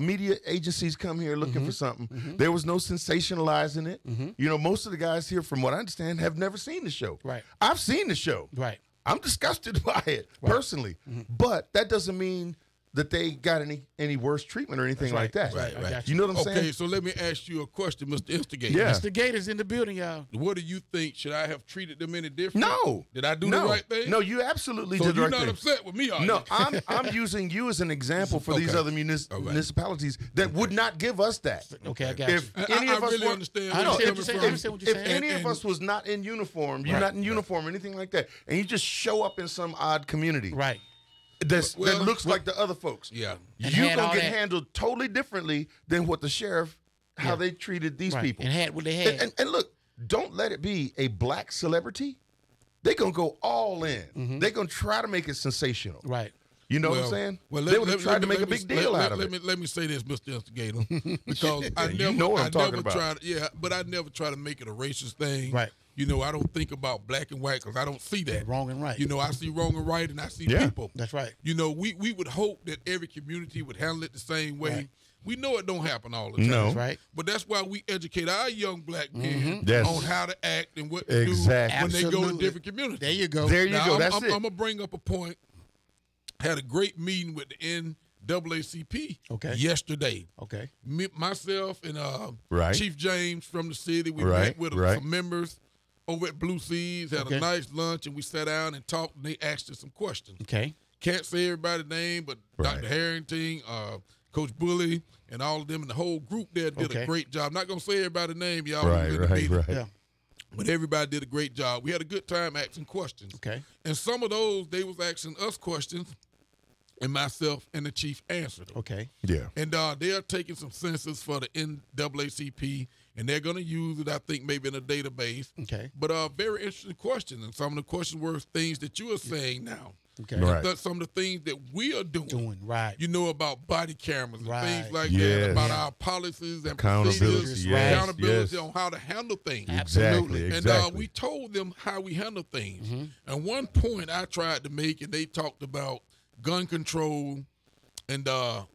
media agencies come here looking for something. There was no sensationalizing it. You know, most of the guys here, from what I understand, have never seen the show. Right. I've seen the show. Right. I'm disgusted by it personally, but that doesn't mean that they got any worse treatment or anything like that. Right. I got You know what I'm saying? Okay, so let me ask you a question, Mr. Instigator. Yeah. Mr. Gator's in the building, y'all. What do you think? Should I have treated them any different? No. Did I do no. the right thing? No, you absolutely So did the you're right not thing. upset with me, are No, you? I'm using you as an example for these Okay. other municipalities that would not give us that. Okay, I got If you. any of us really were, understand I where understand you're what you're saying. coming I from. understand what you're if saying. any of us was not in uniform, you're Right. not in uniform or anything like that, and you just show up in some odd community Right. that Well, looks like the other folks, Yeah. And you're had all gonna get that- handled totally differently than what the sheriff, how they treated these Right. people. And had what they had. And look, don't let it be a black celebrity. They're gonna go all in. They're gonna try to make it sensational. Right. You know what I'm saying? Well, they would have tried to make a big deal out of it. Let me say this, Mr. Instigator, because I You never, know what I'm I talking never about. tried. Yeah, but I never try to make it a racist thing. Right. You know, I don't think about black and white because I don't see that. Wrong and right. You know, I see wrong and right, and I see Yeah. people. That's right. You know, we would hope that every community would handle it the same way. Right. We know it don't happen all the time. No. That's right. But that's why we educate our young black men Yes. on how to act and what to Exactly. do when they go to Absolutely. different communities. There you go. There you Now, go. I'm, That's I'm, it. I'm gonna bring up a point. Had a great meeting with the NAACP yesterday. Okay. Myself and Right. Chief James from the city. We Right, met with right. some members over at Blue Seas, had Okay. a nice lunch, and we sat down and talked, and they asked us some questions. Okay. Can't say everybody's name, but Right. Dr. Harrington, Coach Bully, and all of them, and the whole group there did Okay. a great job. Not going to say everybody's name, y'all. Right, in the right, meeting, right. Yeah. But everybody did a great job. We had a good time asking questions. Okay. And some of those, they was asking us questions, and myself and the chief answered them. Okay. Yeah. And they are taking some census for the NAACP, and they're going to use it, I think, maybe in a database. Okay. But very interesting questions, and some of the questions were things that you are saying now. Okay. Right. Some of the things that we are doing. Right. You know, about body cameras and Right. things like Yes. that, about our policies and Accountability, procedures, yes, accountability yes. on how to handle things. Exactly. And Exactly. we told them how we handle things. And one point I tried to make, and they talked about gun control and the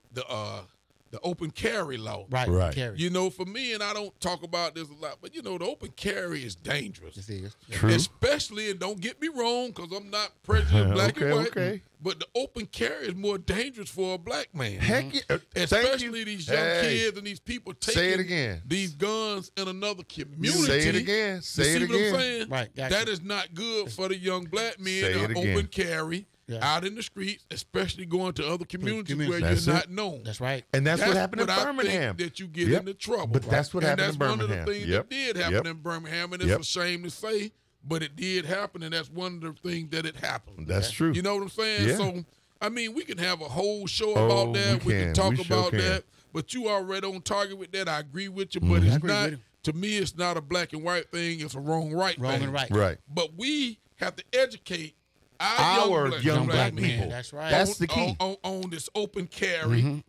open carry law. Right. Right. Carry. You know, for me, and I don't talk about this a lot, but you know, the open carry is dangerous. This is. True. Especially, and don't get me wrong, because I'm not prejudiced black and Okay, white. okay. But the open carry is more dangerous for a black man. Heck yeah. Thank Especially you. these young Hey. kids and these people taking Say it again. these guns in another community. Say it again. Say you see it what again. I'm saying? Right, gotcha. That is not good for the young black men Say that it are again. open carry out in the streets, especially going to other communities where That's you're it. not known. That's right. And that's what happened in I Birmingham. think that you get Yep. into trouble. But that's what and happened that's in one Birmingham. of the things Yep. that did happen Yep. in Birmingham, and it's Yep. a shame to say, but it did happen, and that's one of the things that it happened. That's true. You know what I'm saying? Yeah. So, I mean, we can have a whole show Oh, about that. we We can can. talk We sure about can. that. But you already on target with that. I agree with you, Mm-hmm. but it's agree not. with you. To me, it's not a black and white thing. It's a wrong right Wrong thing. and right. Right. But we have to educate our Our young black men people. That's right. That's the key. on this open carry.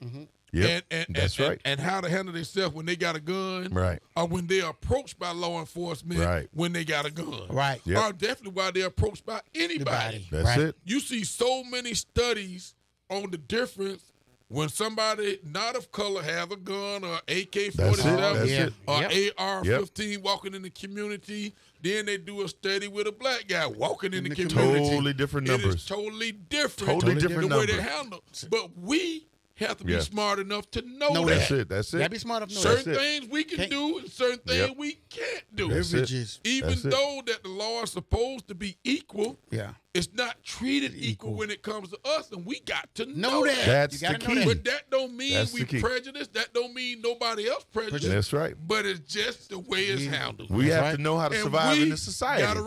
Yep. And That's right. And how to handle themselves when they got a gun, Right. Or when they're approached by law enforcement, Right. when they got a gun, Right. Yep. Or definitely while they're approached by anybody. That's Right. it. You see so many studies on the difference when somebody not of color has a gun or AK-47 That's it. or Yep. AR-15 walking in the community. Then they do a study with a black guy walking in the the community. Totally different It numbers. is totally different. Totally different the way they numbers. handle. But we have to be Yeah. smart enough to know Know that. That's it. That's it. Gotta be smart enough to know Certain That's it. things we can Can't- do and certain things Yep. we can't do. That's it. Privileges. Even That's it. though that the law is supposed to be equal, Yeah. it's not treated equal when it comes to us, and we got to know that. That's You gotta the know key. that. But that don't mean That's we the key. prejudiced. That don't mean nobody else prejudiced. That's right. But it's just the way it's handled. We That's have right. to know how to And survive we in this society. Gotta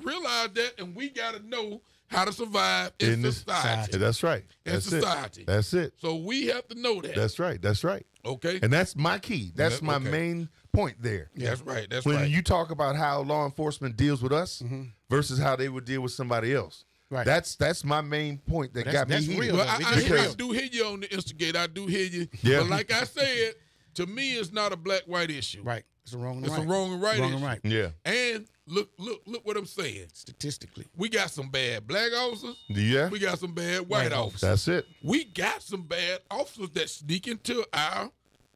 realize that, and we gotta know how to survive in this society. That's right. In That's society. it. That's it. So we have to know that. That's right. That's right. okay. And that's my key. That's Yeah, my okay. main point there. That's right. That's When right. you talk about how law enforcement deals with us versus how they would deal with somebody else. Right. That's my main point that got me that's heated. real, Well, though. We I just real. do hear you on the instigate. I do hear you. Yeah. But like I said, to me, it's not a black-white issue. Right. It's a wrong and It's right. a wrong and right Wrong issue. and right. Yeah. And look what I'm saying. Statistically. We got some bad black officers. Yeah. We got some bad white White officers. That's it. We got some bad officers that sneak into our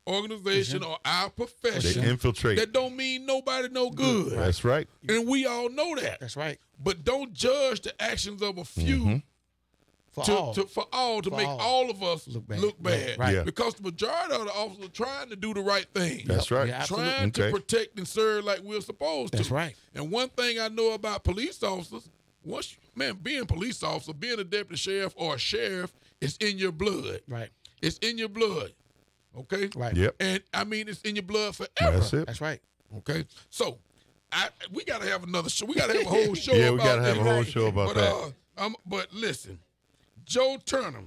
organization or our They profession. infiltrate. That don't mean nobody no good. That's right. And we all know that. That's right. But don't judge the actions of a few For to all. make all of us Look bad. look bad. Right. Yeah. Because the majority of the officers are trying to do the right thing. That's right. Yeah, absolutely. Trying to Okay. protect and serve like we're supposed to. That's right. And one thing I know about police officers, being a police officer, being a deputy sheriff or a sheriff, is in your blood. Right. It's in your blood. Okay? Right. Yep. And I mean, it's in your blood forever. That's it. That's right. Okay? So, we got to have another show. We got to have a whole show Yeah, about we got to have a this. whole show about that. But listen, Joe Turner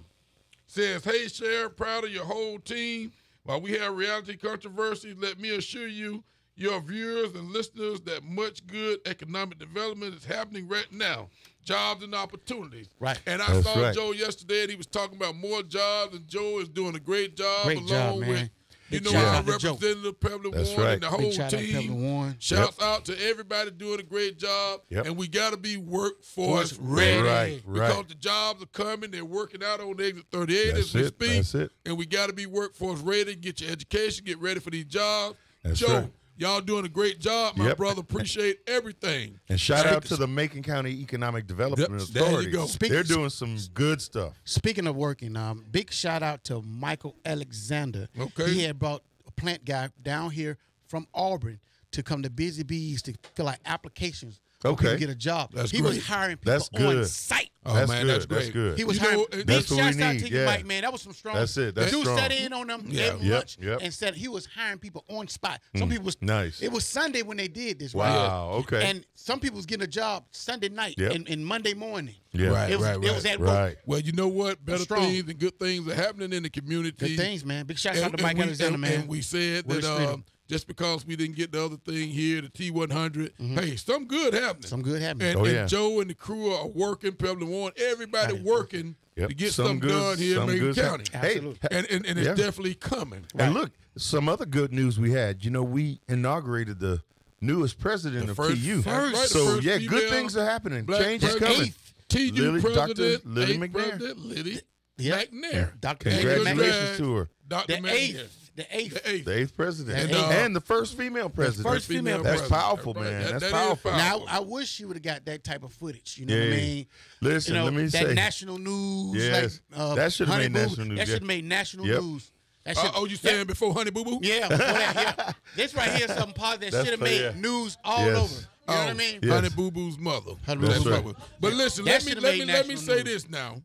says, "Hey, Sheriff, proud of your whole team. While we have reality controversies, let me assure you, your viewers and listeners, that much good economic development is happening right now. Jobs and opportunities." Right. And I That's saw right. Joe yesterday, and he was talking about more jobs, and Joe is doing a great job. Great job, along man. with, Big you know, shout our out to Joe. Representative Pebble That's Warren right. and the Big whole shout out to Pebble team. Warren. Shouts out to everybody doing a great job. Yep. And we got to be workforce Force ready. Right, right. Because the jobs are coming. They're working out on exit 38 That's as we it, speak. that's it. And we got to be workforce ready. Get your education. Get ready for these jobs. That's Joe, right. y'all doing a great job, my Yep. brother. Appreciate everything. And shout out to the Macon County Economic Development Yep, there you Authority. go. They're doing some good stuff. Speaking of working, big shout out to Michael Alexander. Okay. He had brought a plant guy down here from Auburn to come to Busy Bees to fill out applications. for Okay. people to get a job. That's he was great. hiring people That's on good. site. Oh, That's man, good. that's great. That's good. He was You know, hiring. and Big that's what we shouts out need, to you, yeah. Mike, man. That was some strong. That's it. That's Dude strong. sat in on them Yeah. every Yep, lunch yep. and said he was hiring people on spot. Some people was Nice. It was Sunday when they did this. Wow, Right? okay. And some people was getting a job Sunday night Yep. and Monday morning. Yeah. Right, It was, right, it was right. at work. Right. Well, you know what? Better strong. things and good things are happening in the community. Good things, man. Big shout out to Mike Alexander, man. And we said Where's that freedom? just because we didn't get the other thing here, the T100, hey, some good happening. Some good happening. And, Oh, and yeah. Joe and the crew are working, Pebble and Warren, everybody working Yep. to get Some something good- done here in some Macon good County. stuff. Hey, Absolutely. And it's Yeah. definitely coming. And look, some other good news we had. You know, we inaugurated the newest president The of first- TU. that's right, the So first yeah, good female things are happening. black Change is president. coming. TU Lily- president, Dr. Lily eighth McNair. president, Lily Yeah. McNair. Dr. Congratulations to her. Dr. The McNair. eighth. The eighth. The eighth. The 8th president. And, And the first female president. first female That's president. powerful, Right. man. That- That's that is powerful. powerful. Now, I wish you would have got that type of footage. You know Yeah. what I mean? Listen, You know, let me that say. national news. Yes. Like, That should have Honey made Boo national news, That yeah. should have made national Yep. news. That should, Oh, you saying before Honey Boo Boo? Yeah, before that, yeah. This right here is something positive that That's should have for- made yeah. news all Yes. over. You know what I mean? Yes. Honey Boo Boo's mother. Honey Boo That's Boo's right. mother. But listen, That let me should've let me made let me national say news. this now,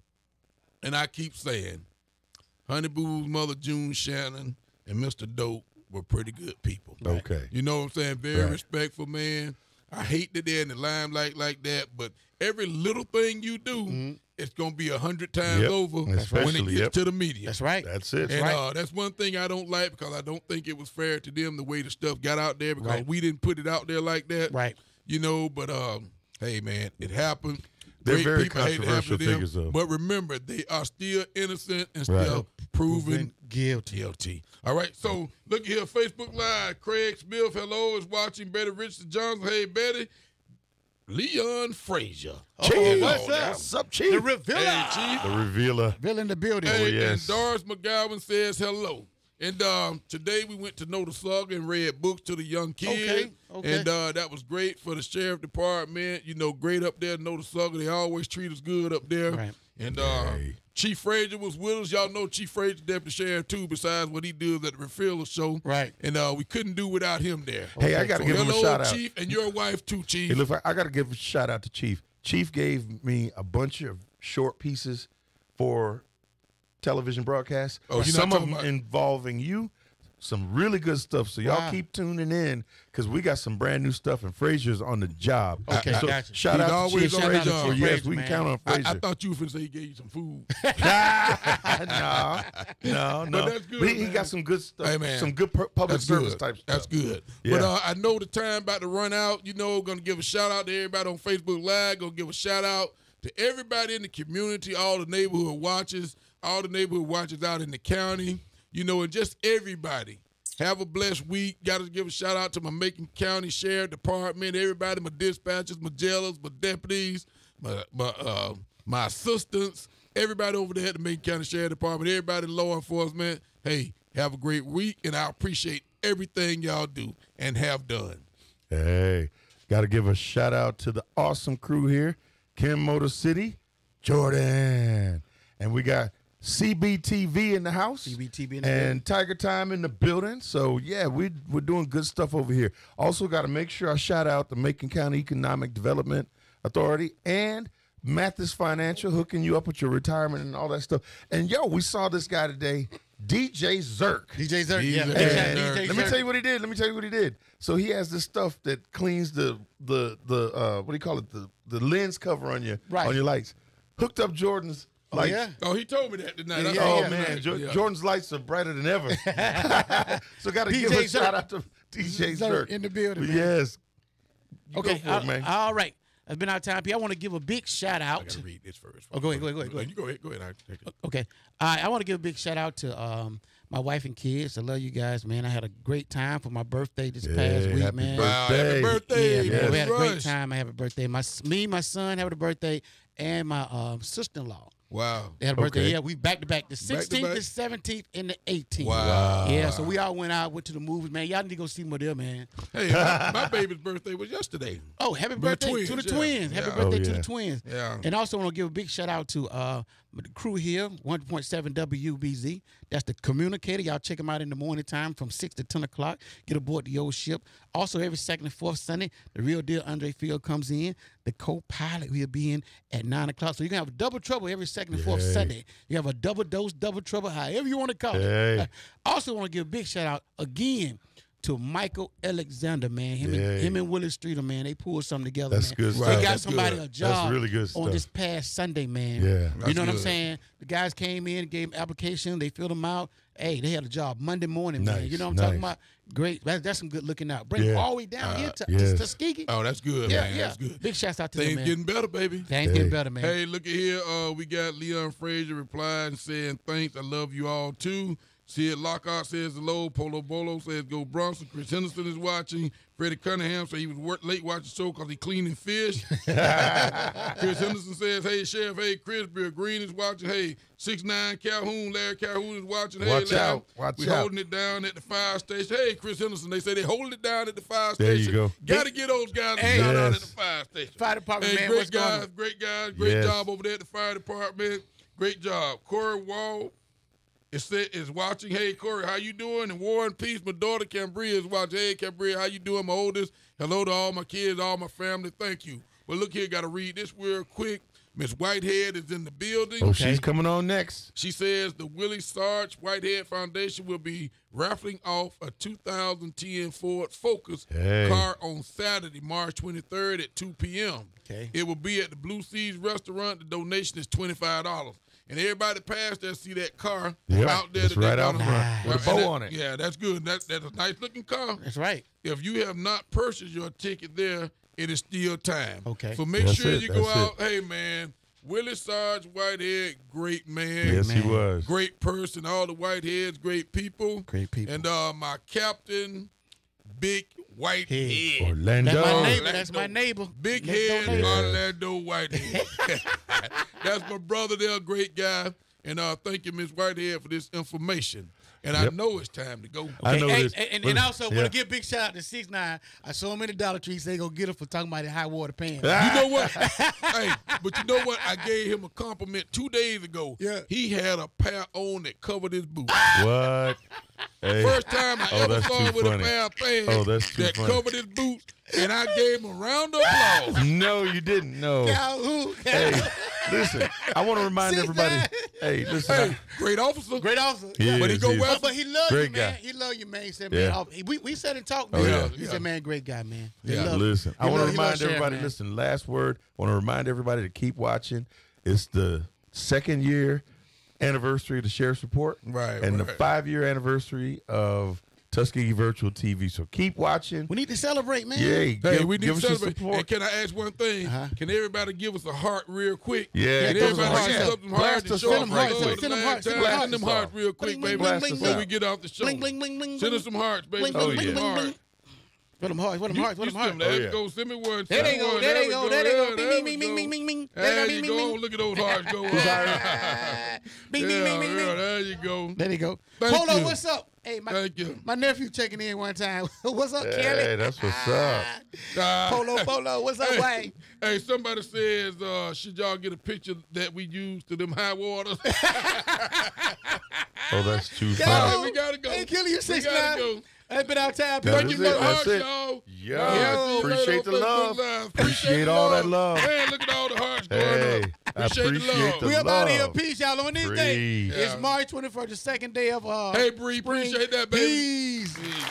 and I keep saying, Honey Boo Boo's mother, June Shannon, and Mr. Dope were pretty good people. Okay. You know what I'm saying? Very Right. respectful, man. I hate that they're in the limelight like that, but every little thing you do, it's gonna be 100 times Yep. over when it Especially, gets yep. to the media. That's right. That's it. And that's one thing I don't like because I don't think it was fair to them the way the stuff got out there because Right. we didn't put it out there like that. Right. You know, but hey man, it happened. They're Great very people hate it happen to controversial them, figures, though. But remember, they are still innocent and Right. still proven Guilty. guilty. All right, so look here, Facebook Live. Craig Smith, hello, is watching. Betty Richardson Johnson, hey Betty. Leon Frazier. Chief. what's up? What's up, Chief? The revealer. Hey, Chief. The revealer. Bill in the building. Hey, yes. and Doris McGowan says hello. And today we went to Notasulga and read books to the young kids. Okay. And that was great for the sheriff department. You know, great up there in Notasulga. They always treat us good up there. Right. And Chief Frazier was with us. Y'all know Chief Frazier, deputy sheriff, too, besides what he does at the Refueller Show. Right. And we couldn't do without him there. Hey, I got to So give him a hello, shout out. Chief, and your wife, too, Chief. Hey, look, I got to give a shout out to Chief. Chief gave me a bunch of short pieces for television broadcasts. Oh, you're not some of talking them about- involving you. Some really good stuff. So y'all Wow. keep tuning in because we got some brand new stuff and Frazier's on the job. Okay, so gotcha. shout He's out to always Chief on the Frazier. job. So yes, Frazier, we can man. count on I Frazier. thought you were finna say he gave you some food. no. But that's good, But he man. got some good stuff. Hey, man. Some good public That's service good. type stuff. That's good. Yeah. But I know the time about to run out. You know, gonna give a shout out to everybody on Facebook Live. Gonna give a shout out to everybody in the community, all the neighborhood watchers out in the county. You know, and just everybody. Have a blessed week. Got to give a shout out to my Macon County Sheriff Department, everybody, my dispatchers, my jailers, my deputies, my assistants, everybody over there at the Macon County Sheriff Department, everybody in law enforcement. Hey, have a great week, and I appreciate everything y'all do and have done. Hey, got to give a shout out to the awesome crew here, Kim Motor City, Jordan, and we got CBTV in the house, CBTV in the and Tiger Time in the building. So yeah, we're doing good stuff over here. Also, got to make sure I shout out the Macon County Economic Development Authority and Mathis Financial, hooking you up with your retirement and all that stuff. And yo, we saw this guy today, DJ Zirk. DJ Zirk, yeah. DJ DJ Let me Zirk. tell you what he did. So he has this stuff that cleans the what do you call it, the lens cover on your lights. Hooked up Jordan's lights. yeah. Oh, he told me that tonight. Yeah, Oh yeah, man, Yeah. Jordan's lights are brighter than ever. So got to give DJ a shout out to DJ Zirk Zirk in the building, man. Yes. You Okay, go for it, man. all right. It's been our time. I want to give a big shout I out. got to read this first. Oh, go ahead. You go ahead. Go ahead. I'll take it. Okay. I want to give a big shout out to my wife and kids. I love you guys, man. I had a great time for my birthday this past week, happy man. Wow, happy birthday. Yeah, man. We had a great Rush. time. I had a birthday. My son had a birthday, and my sister-in-law. Wow. They had a birthday. Okay. Yeah, we back to back. The 16th, back? the 17th, and the 18th. Wow. Yeah, so we all went to the movies, man. Y'all need to go see more there, man. Hey, my baby's birthday was yesterday. Oh, happy The birthday twins, to the yeah. twins. Happy Yeah. birthday Oh, to yeah. the twins. Yeah. And also want to give a big shout out to the crew here, 100.7 WBZ. That's the communicator. Y'all check them out in the morning time from 6 to 10 o'clock. Get aboard the old ship. Also, every second and fourth Sunday, the real deal Andre Field comes in. The co-pilot will be in at 9 o'clock. So you're going to have double trouble every second and fourth Hey. Sunday. You have a double dose, double trouble, however you want to call Hey. it. Also want to give a big shout out again to Michael Alexander, man. Hey. Him and Willie Streeter, man. They pulled something together, That's man. good They stuff. got That's somebody good. a job really good on stuff. this past Sunday, man. Yeah. You That's know what I'm good. saying? The guys came in, gave them application, they filled them out. Hey, they had a job Monday morning, man. Nice, You know what I'm talking nice. about? Great. That's some good looking out. Bring Yeah. them all the way down here to yes. Tuskegee. Oh, that's good, Yeah, man. yeah. That's good. Big shouts out to them, Things man. getting better, baby. Things Hey. getting better, man. Hey, look at here. We got Leon Frazier replying saying thanks. I love you all too. Sid Lockhart says hello. Polo Bolo says go Bronson. Chris Henderson is watching. Freddie Cunningham said he was late watching the show because he cleaning fish. Chris Henderson says, hey, Sheriff. Hey, Chris. Bill Green is watching. Hey, 6'9" Calhoun. Larry Calhoun is watching. Hey, Watch Larry, out. Watch we out. holding it down at the fire station. Hey, Chris Henderson. They say they holding it down at the fire There station. you go. Got to get those guys Hey. down out Yes. at the fire station. Fire department, Hey, man. great What's going guys, on? great guys, great Yes. job over there at the fire department. Great job. Corey Wall is watching. Hey, Corey, how you doing? And War and Peace, my daughter Cambria is watching. Hey, Cambria, how you doing? My oldest. Hello to all my kids, all my family. Thank you. Well, look here, got to read this real quick. Miss Whitehead is in the building. Oh, she's coming on next. She says the Willie Sarge Whitehead Foundation will be raffling off a 2010 Ford Focus Hey. car on Saturday, March 23rd at 2 p.m. Okay. It will be at the Blue Seas restaurant. The donation is $25. And everybody past there see that car Yep. out there. It's that they right out wanna- front with a And bow that- on it. Yeah, that's good. That's a nice looking car. That's right. If you have not purchased your ticket there, it is still time. Okay. So make That's sure it, you go that's out. Hey, man, Willie Sarge Whitehead, great man. Yes, he Man. was. Great person. All the Whiteheads, great people. Great people. And my captain, Big Whitehead. Hey. Orlando. That's my neighbor. Orlando. That's my neighbor. Big Next door Head neighbor. Orlando Whitehead. That's my brother there, great guy. And thank you, Miss Whitehead, for this information. And I Yep. know it's time to go. I know Hey, this. and also, want Yeah. to give a big shout out to 6ix9ine. I saw him in the Dollar Tree. They gonna get him for talking about the high water pants. You know what? Hey, but you know what? I gave him a compliment 2 days ago. Yeah. He had a pair on that covered his boots. What? Hey. First time I Oh, ever that's saw too him with funny. a pair of pants Oh, that's too that funny. covered his boots, and I gave him a round of applause. No, you didn't. No. Calhoun. Hey, listen. I want to remind 6ix9ine. everybody. Hey, listen. Hey, great officer. Great officer. He But he is, go he is. well. But he love you, Great man. guy. He love you, man. He said, Yeah. man, we sat and talked, Oh, man. yeah. He Yeah. said, man, great guy, man. He Yeah. love you. Listen, I He want to love- he love remind Sheriff, everybody, man. listen, last word. I want to remind everybody to keep watching. It's the 2nd year anniversary of the Sheriff's Report. Right, And the right. 5-year anniversary of Tuskegee Virtual TV. So keep watching. We need to celebrate, man. Yeah, Hey, we need give to us your celebrate. support. And can I ask one thing? Can everybody give us a heart real quick? Yeah, Can give us a everybody heart. shoot up them Blast hearts and us show off us right love quick. the Send them last hearts, time? send them Send them hearts. hearts real quick, Bling, baby. bling, bling, Before we bling. get off the show. Bling, bling, bling, bling, Send bling. us some hearts, baby. Bling, Oh, bling, bling, yeah. bling, bling. What them hearts? What them hearts? What them hearts? There Oh, you yeah. go. Send me one. There they Send me go. one. There they go. There they go. Yeah, Bing, we bing, bing, go. bing, bing, bing. There Bing, you bing, go. bing. Look at those hearts go. Bing, bing, bing, bing, Yeah, bing. there you go. There they go. Thank Polo, you. what's up? Hey, Thank you. my nephew checking in one time. What's up, Kelly? Hey, that's what's up. Polo, what's up, Wayne? Hey, somebody says, should y'all get a picture that we use to them high waters? Oh, that's too Go. funny. Hey, we gotta go. Hey, Kelly, you We 6'9". gotta go. Hey, been out time. That Thank is you it. for the That's hearts, it. y'all. Yo, All right, see you appreciate later the on love. Facebook Live. Appreciate all that love. Man, look at all the hearts going Hey, up. I appreciate the We up out of here. love. Peace, y'all. On this day, Peace. it's Yeah. March 21st, the second day of Hey, Bree, spring. appreciate that, baby. Peace. Peace.